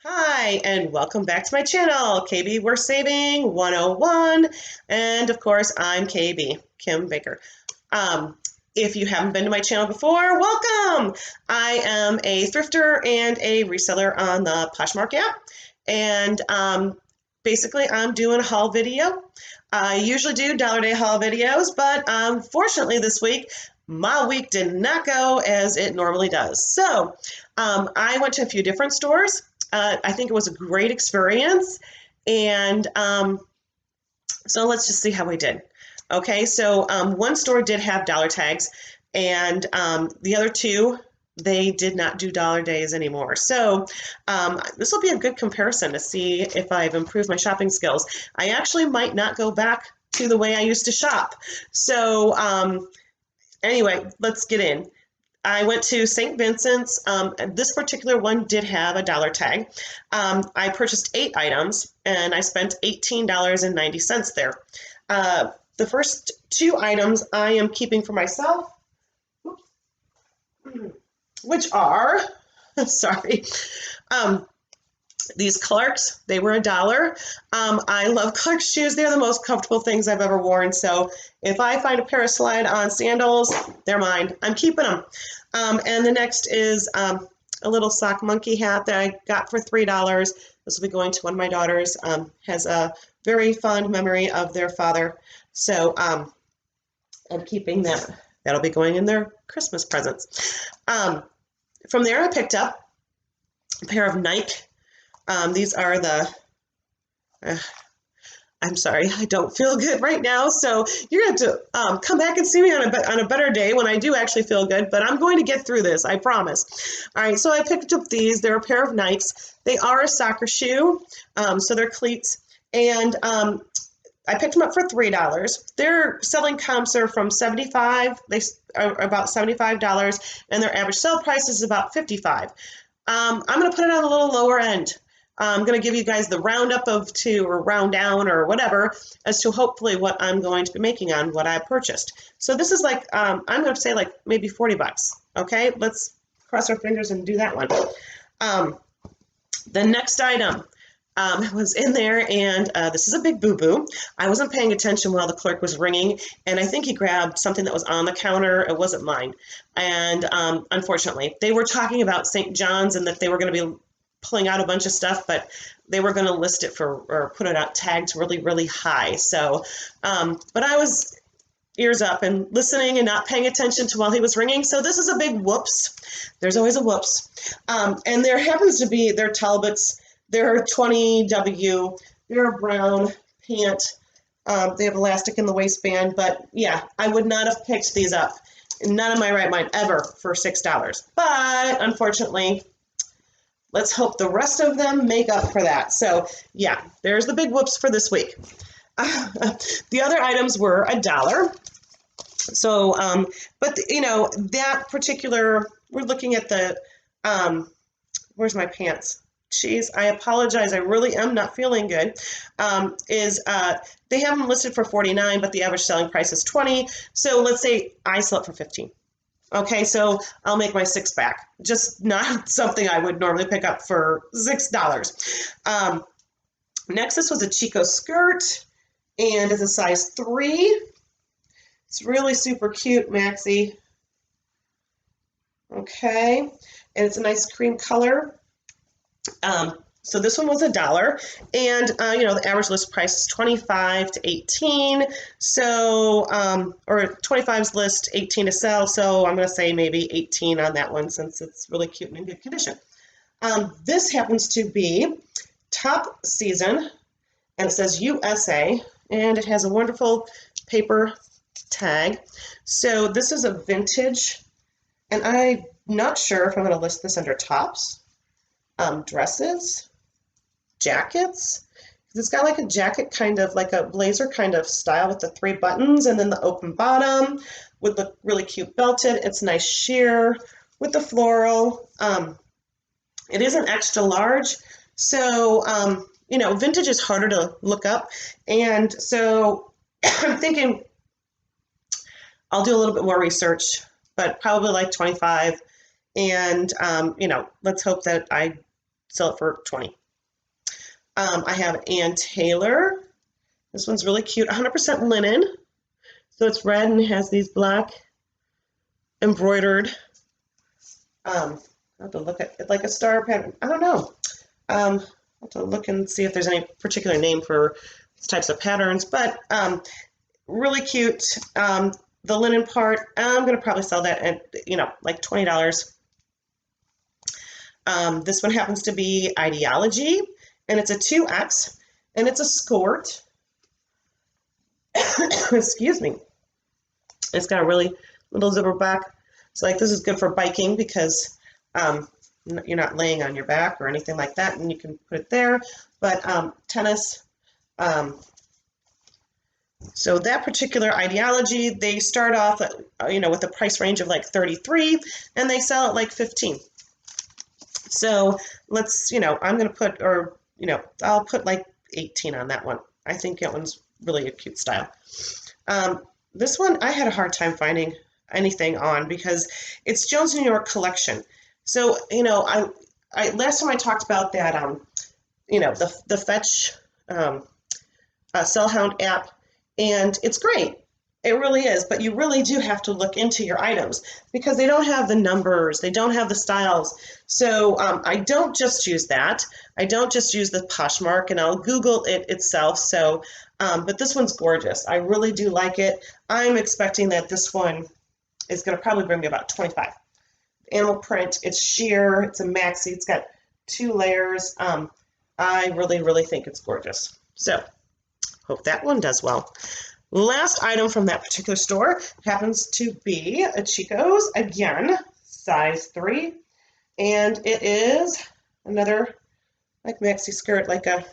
Hi, and welcome back to my channel, KB We're Saving 101. And of course, I'm KB, Kim Baker. If you haven't been to my channel before, welcome! I am a thrifter and a reseller on the Poshmark app. And basically, I'm doing a haul video. I usually do dollar day haul videos, but fortunately this week, my week did not go as it normally does. So I went to a few different stores. I think it was a great experience. And so let's just see how we did. Okay, so one store did have dollar tags, and the other two, they did not do dollar days anymore. So this will be a good comparison to see if I've improved my shopping skills. I actually might not go back to the way I used to shop. So anyway, let's get in. I went to St. Vincent's. This particular one did have a dollar tag. I purchased 8 items and I spent $18.90 there. The first 2 items I am keeping for myself, which are, sorry, these Clarks. They were $1. I love Clark's shoes. They're the most comfortable things I've ever worn. So if I find a pair of slide-on sandals, they're mine. I'm keeping them. And the next is a little sock monkey hat that I got for $3. This will be going to one of my daughters. Has a very fond memory of their father. So I'm keeping that. That'll be going in their Christmas presents. From there, I picked up a pair of Nike. These are the, I'm sorry, I don't feel good right now, so you're going to have to come back and see me on a better day when I do actually feel good, but I'm going to get through this, I promise. All right, so I picked up these. They're a pair of Nikes. They are a soccer shoe, so they're cleats, and I picked them up for $3. Their selling comps are from $75. They are about $75, and their average sale price is about $55. I'm going to put it on a little lower end. I'm going to give you guys the roundup of 2 or round down or whatever as to hopefully what I'm going to be making on what I purchased. So this is like, I'm going to say like maybe 40 bucks. Okay, let's cross our fingers and do that one. The next item was in there, and this is a big boo-boo. I wasn't paying attention while the clerk was ringing, and I think he grabbed something that was on the counter. It wasn't mine. And unfortunately, they were talking about St. John's and that they were going to be pulling out a bunch of stuff, but they were going to list it for, or put it out tagged really, really high. So, but I was ears up and listening and not paying attention to while he was ringing. So this is a big whoops. There's always a whoops. And there happens to be, they're Talbots. They're 20W. They're a brown pant. They have elastic in the waistband, but yeah, I would not have picked these up. None of my right mind ever for $6. But unfortunately, let's hope the rest of them make up for that. So yeah, there's the big whoops for this week. The other items were $1. So, but you know, that particular, we're looking at the, where's my pants? Jeez, I apologize. I really am not feeling good. They have them listed for $49, but the average selling price is $20. So let's say I sell it for $15. Okay, so I'll make my $6 back. Just not something I would normally pick up for $6. Next, this was a Chico skirt, and it's a size 3. It's really super cute, Maxie. Okay, and it's a nice cream color. So this one was $1, and you know, the average list price is 25 to 18. So, or 25's list, 18 to sell. So I'm going to say maybe 18 on that one since it's really cute and in good condition. This happens to be top season, and it says USA, and it has a wonderful paper tag. So this is a vintage, and I'm not sure if I'm going to list this under tops. Dresses, jackets. It's got like a jacket, kind of like a blazer kind of style with the 3 buttons and then the open bottom with the really cute belted. It's nice sheer with the floral. It is an extra large. So, you know, vintage is harder to look up. And so I'm thinking I'll do a little bit more research, but probably like 25. And, you know, let's hope that I sell it for 20. I have Ann Taylor. This one's really cute, 100% linen. So it's red and has these black embroidered, I have to look at it like a star pattern. I don't know. I'll have to look and see if there's any particular name for these types of patterns, but really cute. The linen part, I'm going to probably sell that at, like $20. This one happens to be Ideology, and it's a 2X, and it's a skirt. Excuse me. It's got a really little zipper back. So like this is good for biking because you're not laying on your back or anything like that, and you can put it there. But tennis. So that particular Ideology, they start off, with a price range of like 33, and they sell at like 15. So let's, I'm going to put, I'll put like 18 on that one. I think that one's really a cute style. This one, I had a hard time finding anything on because it's Jones New York collection. So, I last time I talked about that, the Fetch Sellhound app, and it's great. It really is, but you really do have to look into your items because they don't have the numbers, they don't have the styles. So I don't just use that. I don't just use the Poshmark, and I'll Google it itself. So, but this one's gorgeous. I really do like it. I'm expecting that this one is going to probably bring me about 25. Animal print, it's sheer, it's a maxi, it's got 2 layers. I really, really think it's gorgeous. So, hope that one does well. Last item from that particular store happens to be a Chico's, again, size 3, and it is another like maxi skirt, like the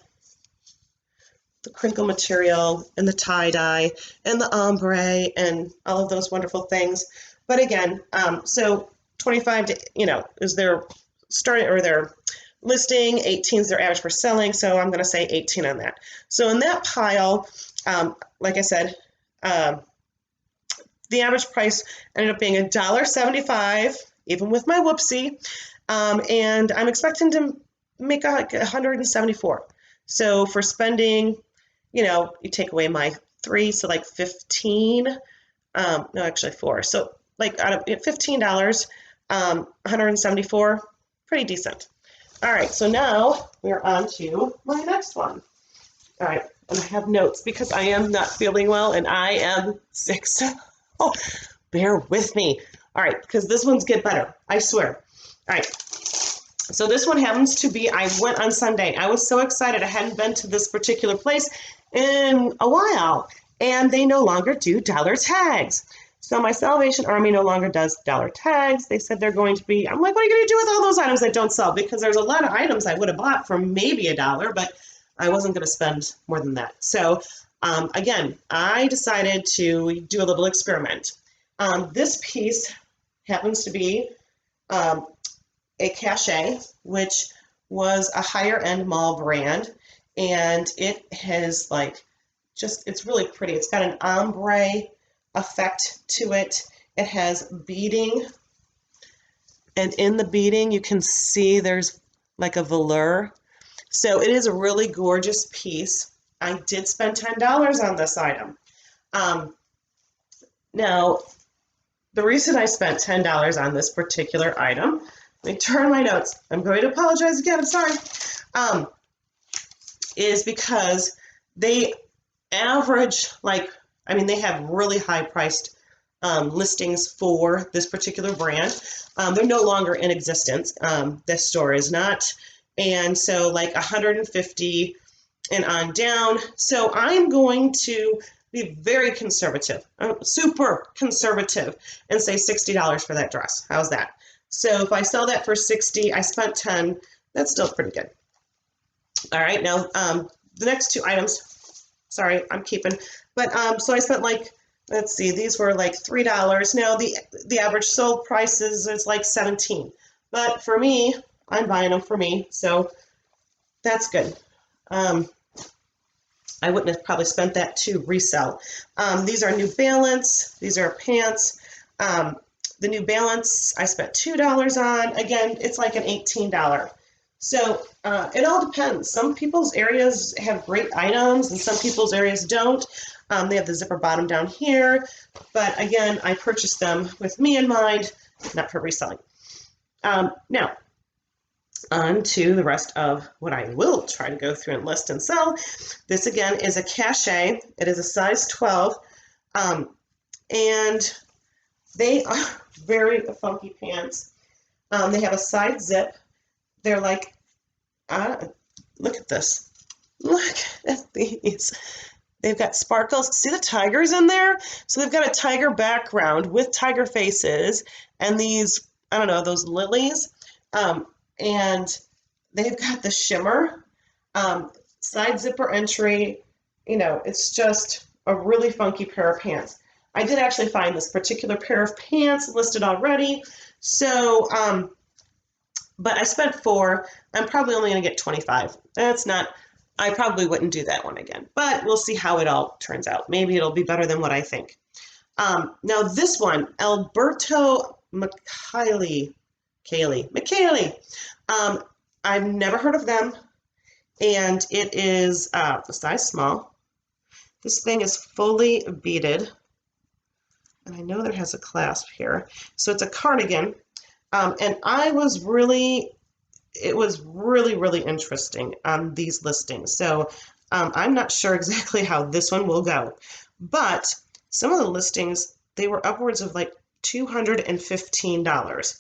crinkle material and the tie-dye and the ombre and all of those wonderful things. But again, so 25 to, is their starting or their listing, 18 is their average for selling, so I'm going to say 18 on that. So in that pile, like I said, the average price ended up being $1.75, even with my whoopsie, and I'm expecting to make like 174. So for spending, you take away my 3, so like 15. No, actually 4. So like out of $15, 174, pretty decent. All right, so now we're on to my next one. All right, and I have notes because I am not feeling well and I am sick. So bear with me. All right, because this one's get better, I swear. All right, so this one happens to be, I went on Sunday. I was so excited. I hadn't been to this particular place in a while, and they no longer do dollar tags. So my Salvation Army no longer does dollar tags. They said they're going to be, I'm like, what are you going to do with all those items that don't sell? Because there's a lot of items I would have bought for maybe $1, but I wasn't going to spend more than that. So again, I decided to do a little experiment. This piece happens to be a Cachet, which was a higher end mall brand, and it has it's really pretty. It's got an ombre effect to it. It has beading, and in the beading you can see there's like a velour. So it is a really gorgeous piece. I did spend $10 on this item. Now, the reason I spent $10 on this particular item, let me turn my notes. I'm going to apologize again, I'm sorry, is because they average, they have really high priced listings for this particular brand. They're no longer in existence. This store is not. And so like 150 and on down. So I'm going to be very conservative, super conservative, and say $60 for that dress. How's that? So if I sell that for 60, I spent 10, that's still pretty good. All right, now the next 2 items, sorry, I'm keeping, but so I spent let's see, these were like $3. Now the average sold price is like 17, but for me, I'm buying them for me, so that's good. I wouldn't have probably spent that to resell. These are New Balance. These are pants. The New Balance I spent $2 on. Again, it's like an $18 So it all depends. Some people's areas have great items and some people's areas don't. They have the zipper bottom down here, but again, I purchased them with me in mind, not for reselling. Now, on to the rest of what I will try to go through and list and sell. This again is a cachet. It is a size 12, and they are very funky pants. They have a side zip. They're like, look at this. Look at these. They've got sparkles. See the tigers in there? So they've got a tiger background with tiger faces and these, I don't know, those lilies. And they've got the shimmer, side zipper entry. You know, it's just a really funky pair of pants. I did actually find this particular pair of pants listed already. So, but I spent $4. I'm probably only going to get 25. That's not, I probably wouldn't do that one again, but we'll see how it all turns out. Maybe it'll be better than what I think. Now this one, Alberto McKaylee. I've never heard of them, and it is a size small. This thing is fully beaded, and I know there has a clasp here. So it's a cardigan, and it was really interesting on these listings. So I'm not sure exactly how this one will go, but some of the listings, they were upwards of like $215.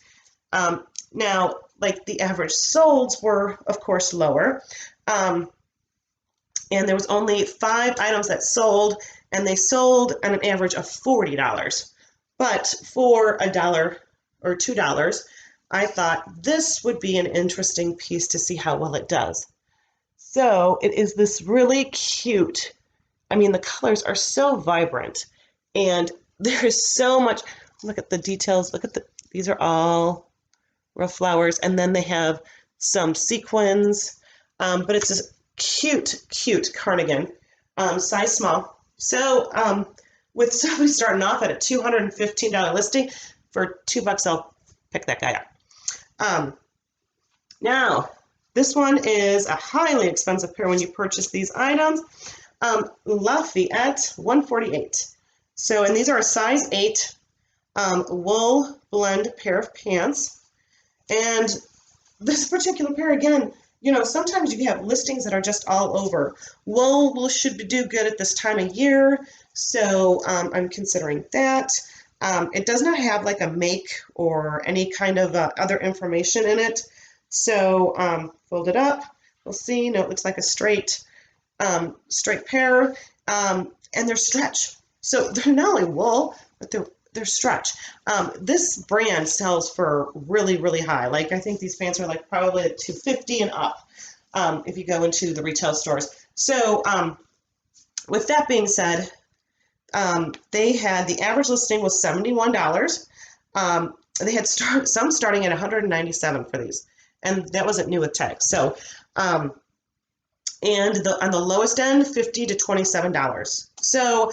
Now, like the average solds were, of course, lower. And there was only 5 items that sold, and they sold at an average of $40. But for $1 or $2, I thought this would be an interesting piece to see how well it does. So it is this really cute, I mean, the colors are so vibrant, and there is so much, look at the details, these are all rough flowers, and then they have some sequins, but it's this cute cardigan, size small. So with somebody starting off at a $215 listing, for $2 I'll pick that guy up. Now this one is a highly expensive pair when you purchase these items. Lafayette 148. So, and these are a size 8 wool blend pair of pants. And this particular pair, again, you know, sometimes you have listings that are just all over. Wool should do good at this time of year, so I'm considering that. It does not have like a make or any kind of other information in it. So fold it up. We'll see. No, it looks like a straight pair, and they're stretch. So they're not only wool, but they're stretch. This brand sells for really high. Like I think these pants are like probably at $250 and up if you go into the retail stores. So with that being said, they had, the average listing was $71. They had some starting at $197 for these, and that wasn't new with tags. So and on the lowest end, $50 to $27. So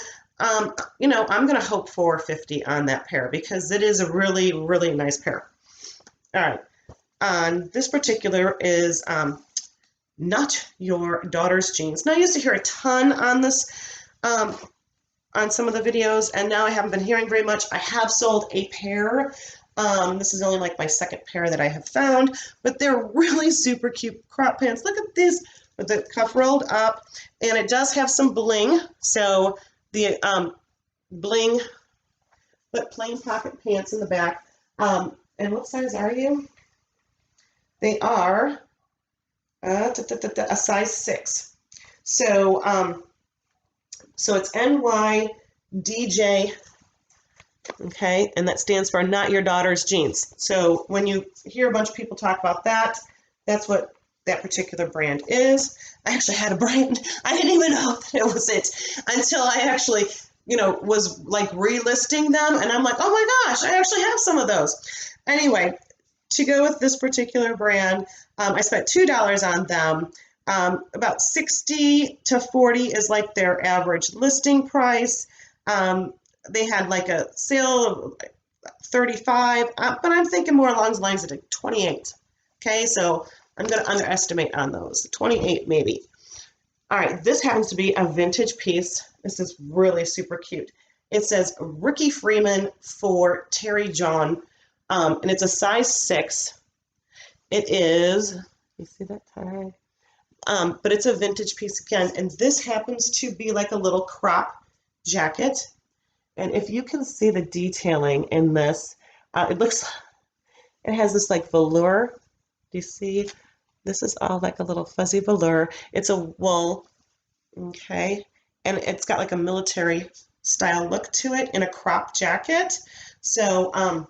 you know, I'm going to hope for $50 on that pair because it is a really nice pair. All right. This particular is not your daughter's jeans. Now, I used to hear a ton on this, on some of the videos, and now I haven't been hearing very much. I have sold a pair. This is only like my second pair that I have found, but they're really super cute crop pants. Look at this with the cuff rolled up, and it does have some bling. So the bling, but plain pocket pants in the back. And what size are you? They are a size 6. So so it's NYDJ, okay, and that stands for not your daughter's jeans. So when you hear a bunch of people talk about that, that's what that particular brand is. I actually had a brand. I didn't even know that it was it until I actually, you know, was like relisting them, and I'm like, oh my gosh, I actually have some of those. Anyway, to go with this particular brand, I spent $2 on them. About $60 to $40 is like their average listing price. They had like a sale of $35, but I'm thinking more along the lines of like $28. Okay, so I'm going to underestimate on those. 28 maybe. All right, this happens to be a vintage piece. This is really super cute. It says Ricky Freeman for Terry John, and it's a size 6. It is, you see that tag? But it's a vintage piece again, and this happens to be like a little crop jacket. And if you can see the detailing in this, it has this like velour. Do you see? This is all like a little fuzzy velour. It's a wool, okay? And it's got like a military style look to it in a crop jacket. So I'm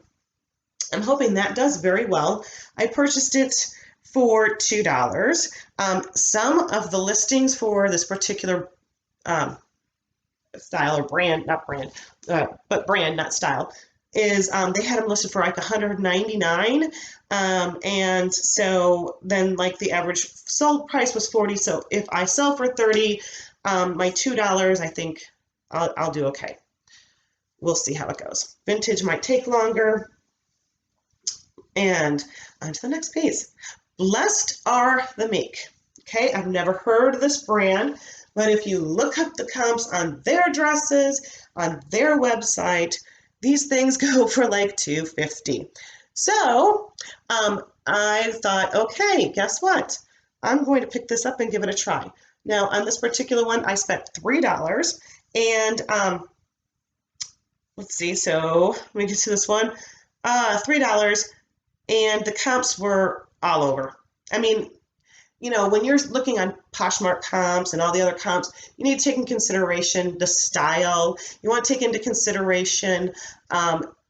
hoping that does very well. I purchased it for $2. Some of the listings for this particular style or brand, not brand, but brand, not style, is they had them listed for like $199, and so then like the average sold price was $40. So if I sell for $30, my $2, I think I'll do okay. We'll see how it goes. Vintage might take longer. And on to the next piece. Blessed are the meek. Okay, I've never heard of this brand, but if you look up the comps on their dresses, on their website, these things go for like $250. So I thought, okay, guess what? I'm going to pick this up and give it a try. Now, on this particular one, I spent $3, and let's see, so let me get to this one. $3, and the comps were all over. I mean, you know, when you're looking on Poshmark comps and all the other comps, you need to take into consideration the style. You want to take into consideration,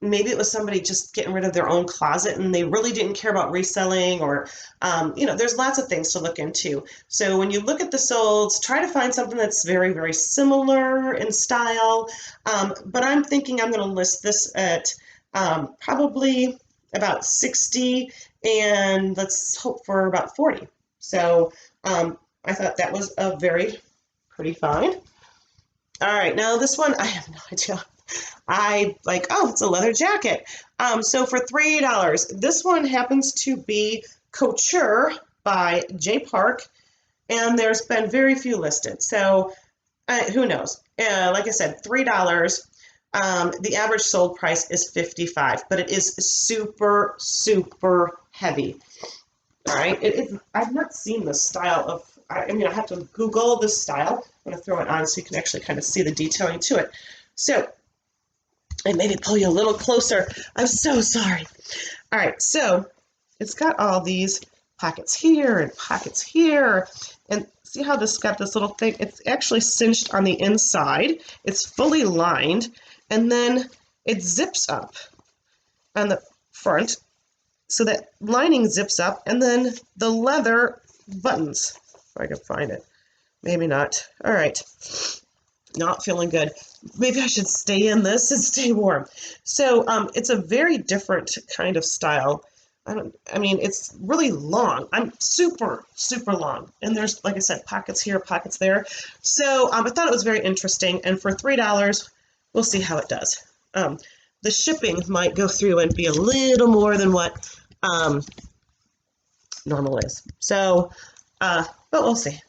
maybe it was somebody just getting rid of their own closet and they really didn't care about reselling, or, you know, there's lots of things to look into. So when you look at the solds, try to find something that's very, very similar in style. But I'm thinking I'm going to list this at probably about 60, and let's hope for about 40. So I thought that was a very pretty find. All right, now this one, I have no idea. I like, oh, it's a leather jacket. So for $3, this one happens to be Couture by J. Park, and there's been very few listed. So who knows? Like I said, $3. The average sold price is $55, but it is super, super heavy. All right, I've not seen this style of, I mean, I have to Google this style. I'm going to throw it on so you can actually kind of see the detailing to it. So, and maybe pull you a little closer. I'm so sorry. All right, so it's got all these pockets here and pockets here. And see how this got this little thing? It's actually cinched on the inside. It's fully lined. And then it zips up on the front. So that lining zips up, and then the leather buttons, if I can find it. Maybe not. All right. Not feeling good. Maybe I should stay in this and stay warm. So it's a very different kind of style. I mean, it's really long. I'm super, super long. And there's, like I said, pockets here, pockets there. So I thought it was very interesting. And for $3, we'll see how it does. The shipping might go through and be a little more than what normal is. So, but we'll see.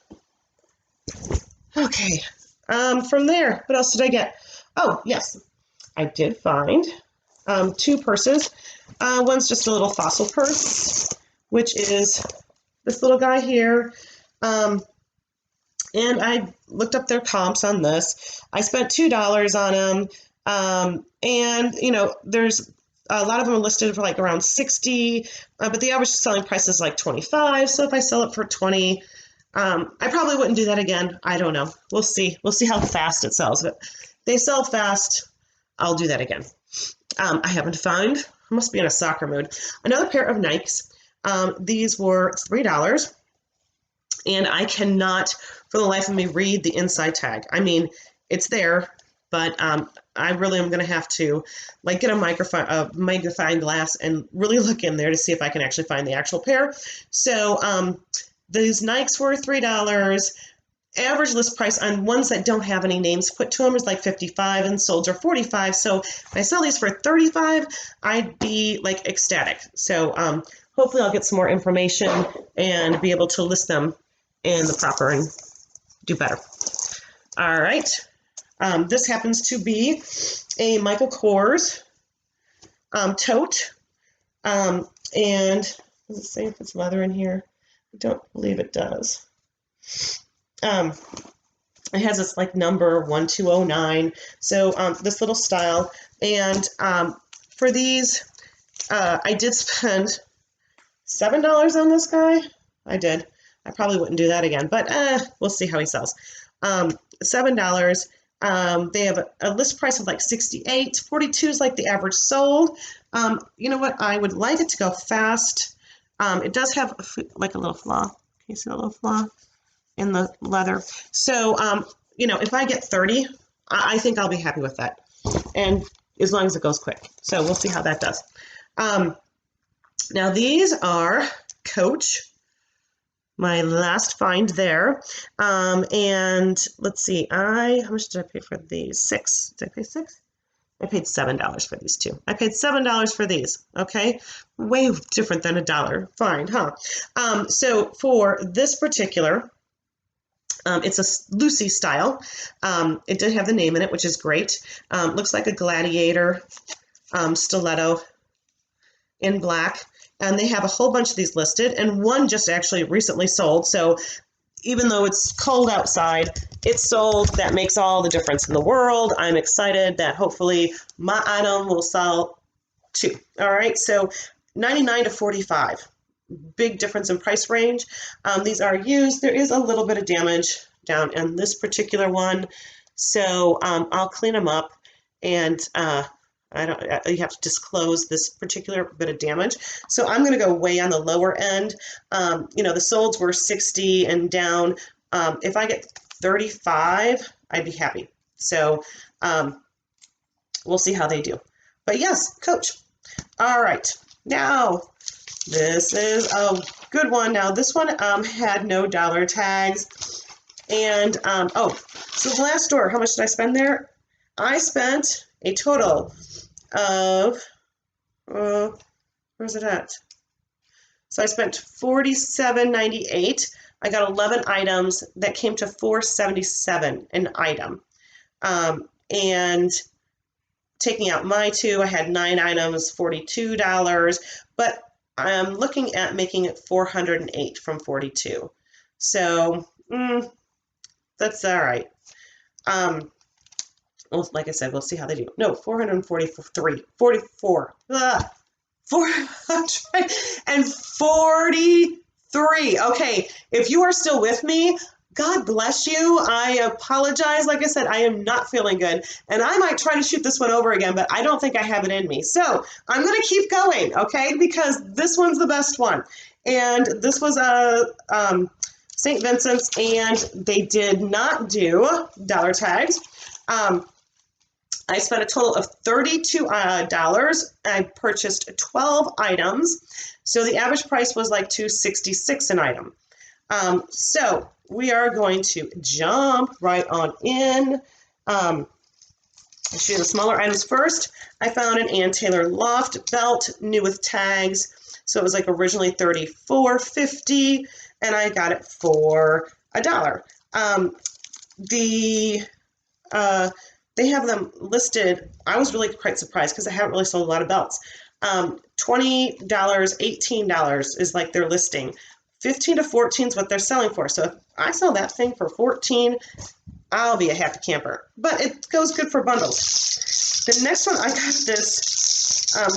Okay. From there, what else did I get? Oh, yes. I did find 2 purses. One's just a little fossil purse, which is this little guy here. And I looked up their comps on this. I spent $2 on them. And, you know, there's a lot of them are listed for like around 60, but the average selling price is like 25. So if I sell it for 20, I probably wouldn't do that again. I don't know. We'll see. We'll see how fast it sells. But if they sell fast, I'll do that again. I happen to find, I must be in a soccer mood, another pair of Nikes. These were $3. And I cannot, for the life of me, read the inside tag. I mean, it's there, but I really am going to have to like get a magnifying glass and really look in there to see if I can actually find the actual pair. So these Nikes were $3. Average list price on ones that don't have any names put to them is like $55, and solds are $45. So if I sell these for $35, I'd be like ecstatic. So hopefully I'll get some more information and be able to list them in the proper and do better. All right. This happens to be a Michael Kors tote. And does it say if it's leather in here? I don't believe it does. It has this like number 1209. So this little style. And for these, I did spend $7 on this guy. I did. I probably wouldn't do that again, but we'll see how he sells. $7. They have a list price of like $68. $42 is like the average sold. You know what? I would like it to go fast. It does have like a little flaw. Can you see a little flaw in the leather? So, you know, if I get 30, I think I'll be happy with that. And as long as it goes quick. So we'll see how that does. Now these are Coach, my last find there. And let's see, how much did I pay for these? $6. Did I pay $6? I paid $7 for these two. I paid $7 for these. Okay, way different than $1 find, huh? So for this particular, it's a Lucy style. It did have the name in it, which is great. Looks like a gladiator stiletto in black. And they have a whole bunch of these listed, and one just actually recently sold. So even though it's cold outside, it's sold. That makes all the difference in the world. I'm excited that hopefully my item will sell too. All right, so $99 to $45. Big difference in price range. These are used. There is a little bit of damage down in this particular one, so I'll clean them up, and you have to disclose this particular bit of damage. So I'm going to go way on the lower end. You know, the solds were 60 and down. If I get 35, I'd be happy. So we'll see how they do. But yes, Coach. All right, now this is a good one. Now this one had no dollar tags. And, so the last store, how much did I spend there? I spent a total of, where's it at? So I spent $47.98. I got 11 items that came to $477 an item. And taking out my two, I had 9 items, $42, but I'm looking at making it $408 from 42. So that's all right. Well, like I said, we'll see how they do. No, 443, 44, 443. Okay, if you are still with me, God bless you. I apologize. Like I said, I am not feeling good, and I might try to shoot this one over again, but I don't think I have it in me. So I'm going to keep going, okay, because this one's the best one. And this was a St. Vincent's, and they did not do dollar tags. I spent a total of $32. I purchased 12 items. So the average price was like $266 an item. So we are going to jump right on in. I'll show you the smaller items first. I found an Ann Taylor Loft belt, new with tags. So it was like originally $34.50, and I got it for $1. They have them listed. I was really quite surprised because I haven't really sold a lot of belts. $20, $18 is like their listing. 15 to 14 is what they're selling for. So if I sell that thing for 14, I'll be a happy camper. But it goes good for bundles. The next one, I got this, I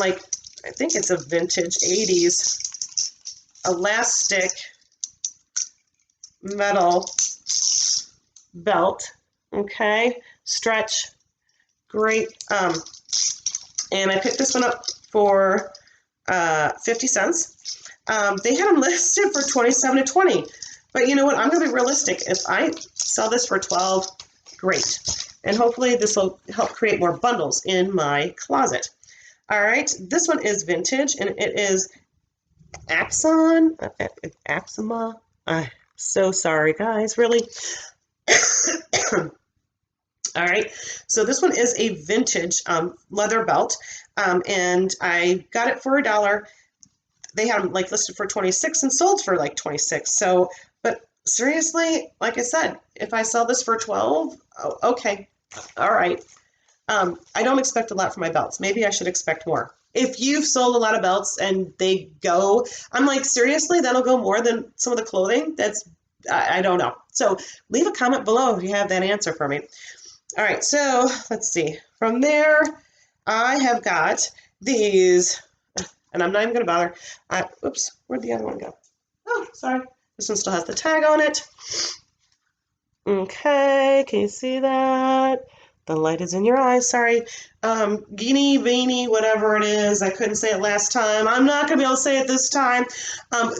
think it's a vintage 80s elastic metal belt. Okay, stretch, great. And I picked this one up for 50 cents. They had them listed for 27 to 20. But you know what? I'm going to be realistic. If I sell this for 12, great. And hopefully this will help create more bundles in my closet. All right, this one is vintage, and it is Axima. I'm so sorry, guys, really. All right, so this one is a vintage leather belt, and I got it for $1. they had them like listed for 26 and sold for like 26. So, but seriously, like I said, if I sell this for 12, oh, okay, all right. I don't expect a lot for my belts. Maybe I should expect more. If you've sold a lot of belts and they go, I'm like, seriously, that'll go more than some of the clothing? I don't know. So leave a comment below if you have that answer for me. All right, so let's see. From there, I have got these, and I'm not even going to bother. Oops, where'd the other one go? Oh, sorry. This one still has the tag on it. Okay, can you see that? The light is in your eyes, sorry. Guinea, beanie, whatever it is. I couldn't say it last time. I'm not going to be able to say it this time.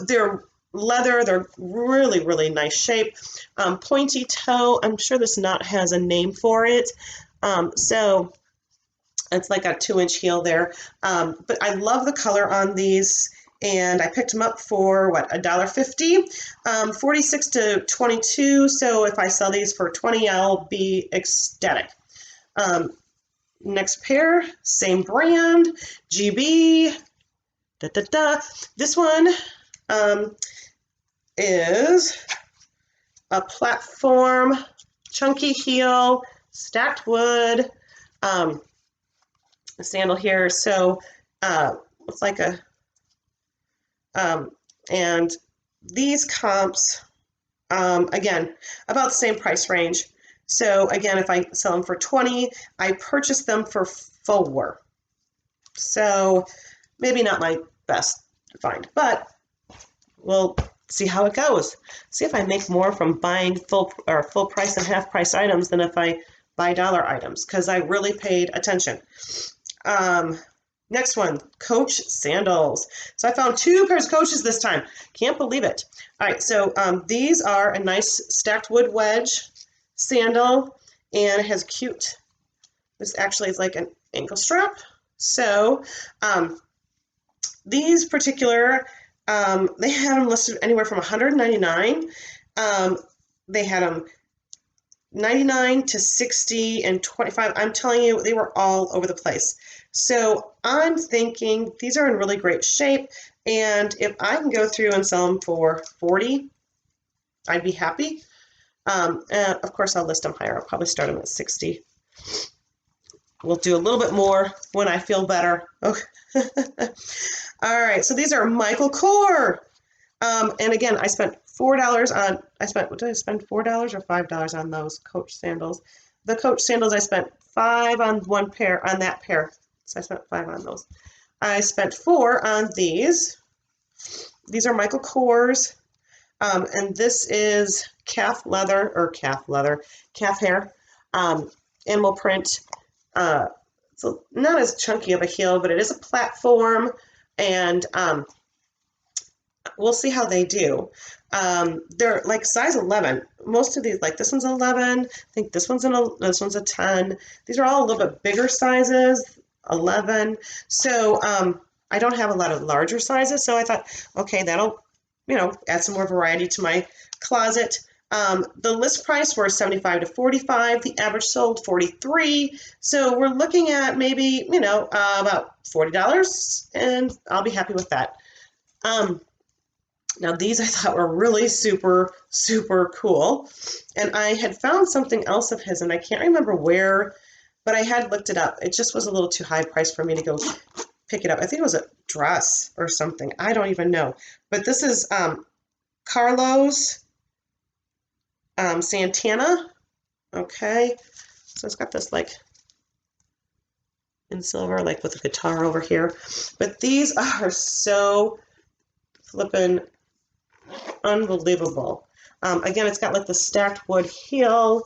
They're leather. They're really, really nice shape. Pointy toe. I'm sure this knot has a name for it. So it's like a 2-inch heel there. But I love the color on these. And I picked them up for, what, $1.50, 46 to 22. So if I sell these for 20, I'll be ecstatic. Next pair, same brand, GB. This one is a platform, chunky heel, stacked wood sandal here. So looks like a and these comps, again, about the same price range. So again, if I sell them for 20, I purchased them for 4. So maybe not my best find, but we'll see how it goes. See if I make more from buying full price and half price items than if I buy dollar items, because I really paid attention. Next one, Coach sandals. So I found 2 pairs of Coaches this time. Can't believe it. All right, so these are a nice stacked wood wedge sandal, and it has cute, this actually is like an ankle strap. So these particular, they had them listed anywhere from $199. They had them 99 to 60 and 25. I'm telling you, they were all over the place. So I'm thinking these are in really great shape, and if I can go through and sell them for 40, I'd be happy. Of course, I'll list them higher. I'll probably start them at 60. We'll do a little bit more when I feel better. Okay. All right, so these are Michael Kors. And again, I spent $4 on, what did I spend, $4 or $5 on those Coach sandals? The Coach sandals, I spent $5 on one pair, on that pair. So I spent $5 on those. I spent $4 on these. These are Michael Kors. And this is calf hair, animal print. So not as chunky of a heel, but it is a platform, and we'll see how they do. They're like size 11. Most of these, like this one's 11. I think this one's a 10. These are all a little bit bigger sizes, 11. So I don't have a lot of larger sizes, so I thought, okay, that'll, add some more variety to my closet. The list price were $75 to $45. The average sold $43. So we're looking at maybe, about $40, and I'll be happy with that. Now these I thought were really super, super cool. And I had found something else of his, and I can't remember where, but I had looked it up. It just was a little too high price for me to go pick it up. I think it was a dress or something. I don't even know. But this is Carlos Santana. Okay. So it's got this like in silver, like with a guitar over here. But these are so flippin' unbelievable. Again, it's got like the stacked wood heel.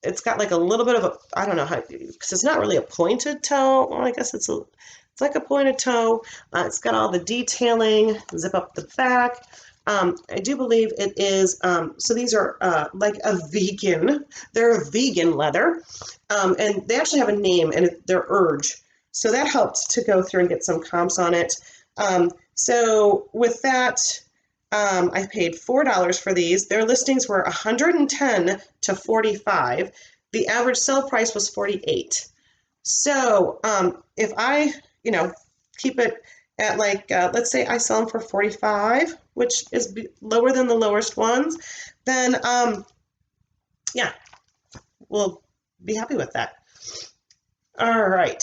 It's got like a little bit of a, I don't know how, because it's not really a pointed toe. Well, I guess it's like a pointed toe. It's got all the detailing, zip up the back. I do believe it is, so these are like a vegan, they're a vegan leather, and they actually have a name, and they're Urge. So that helped to go through and get some comps on it. So with that, I paid $4 for these. Their listings were $110 to $45. The average sell price was $48. So if I, keep it at like, let's say I sell them for 45, which is lower than the lowest ones, then yeah, we'll be happy with that. All right.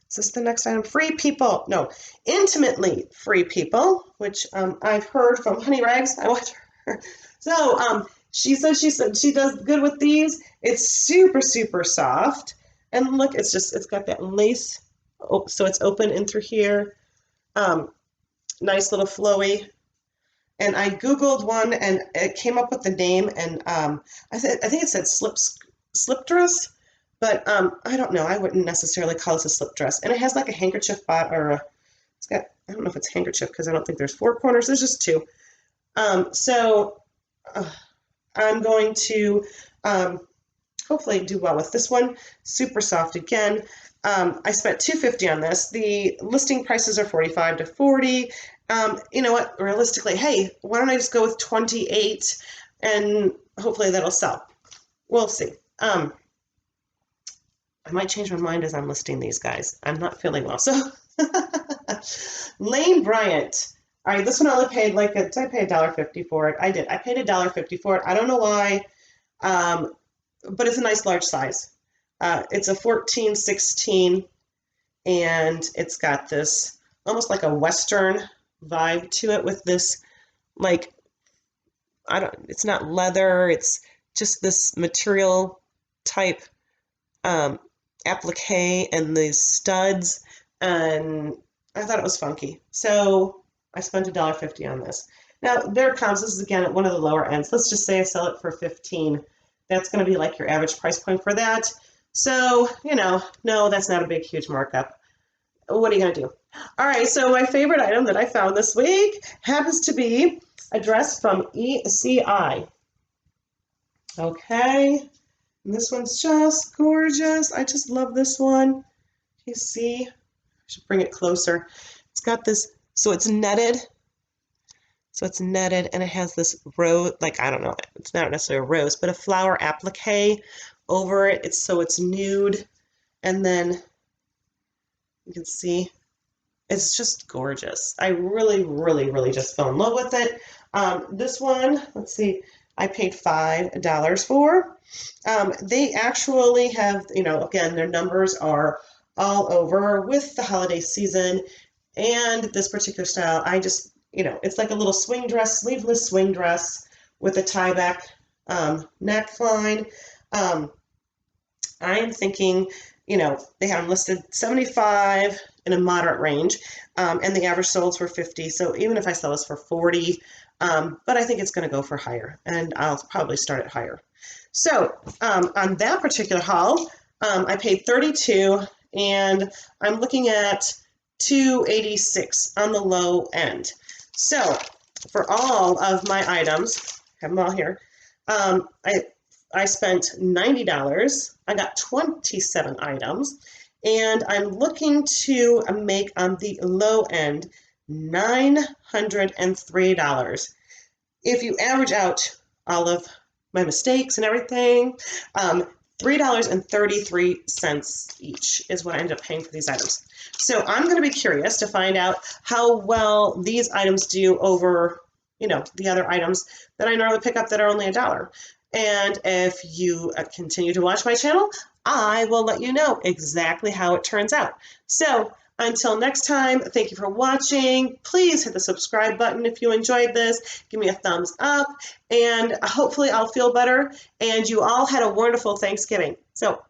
Is this the next item? Free people. No, intimately free people, which I've heard from Honey Rags. I watch her. So she said she does good with these. It's super, super soft. And look, it's got that lace. Oh, so it's open in through here. Nice little flowy. And I Googled one and it came up with the name, and I think it said slip dress. But I don't know. I wouldn't necessarily call this a slip dress. And it has like a handkerchief it's got, I don't know if it's handkerchief because I don't think there's 4 corners. There's just 2. So I'm going to hopefully do well with this one. Super soft again. I spent $2.50 on this. The listing prices are $45 to $40. You know what? Realistically, hey, why don't I just go with 28 and hopefully that'll sell. We'll see. I might change my mind as I'm listing these guys. I'm not feeling well. So Lane Bryant. All right, this one I only paid did I pay $1.50 for it? I did. I paid $1.50 for it. I don't know why, but it's a nice large size. It's a 14-16, and it's got this almost like a Western vibe to it with this, like, it's not leather, it's just this material type applique and these studs, and I thought it was funky. So I spent $1.50 on this. Now, there it comes. This is, again, at one of the lower ends. Let's just say I sell it for $15. That's going to be like your average price point for that. So, no, that's not a big, huge markup. What are you going to do? All right, so my favorite item that I found this week happens to be a dress from ECI. Okay, and this one's just gorgeous. I just love this one. You see? I should bring it closer. It's got this, so it's netted. So it's netted, and it has this rose, like, I don't know, it's not necessarily a rose, but a flower applique over it. It's nude, and then you can see it's just gorgeous. I really, really, really just fell in love with it. This one, let's see, I paid $5 for. They actually have, again, their numbers are all over with the holiday season, and this particular style, I just, it's like a little swing dress, sleeveless swing dress with a tie back neckline. I am thinking, they have them listed 75 in a moderate range, and the average solds were 50. So even if I sell this for 40, but I think it's going to go for higher, and I'll probably start at higher. So on that particular haul, I paid $32, and I'm looking at $2.86 on the low end. So for all of my items, I have them all here, I spent $90. I got 27 items, and I'm looking to make on the low end $903. If you average out all of my mistakes and everything, $3.33 each is what I ended up paying for these items. So I'm going to be curious to find out how well these items do over, the other items that I normally pick up that are only $1. And if you continue to watch my channel, I will let you know exactly how it turns out. So until next time, thank you for watching. Please hit the subscribe button if you enjoyed this. Give me a thumbs up, and hopefully I'll feel better. And you all had a wonderful Thanksgiving. So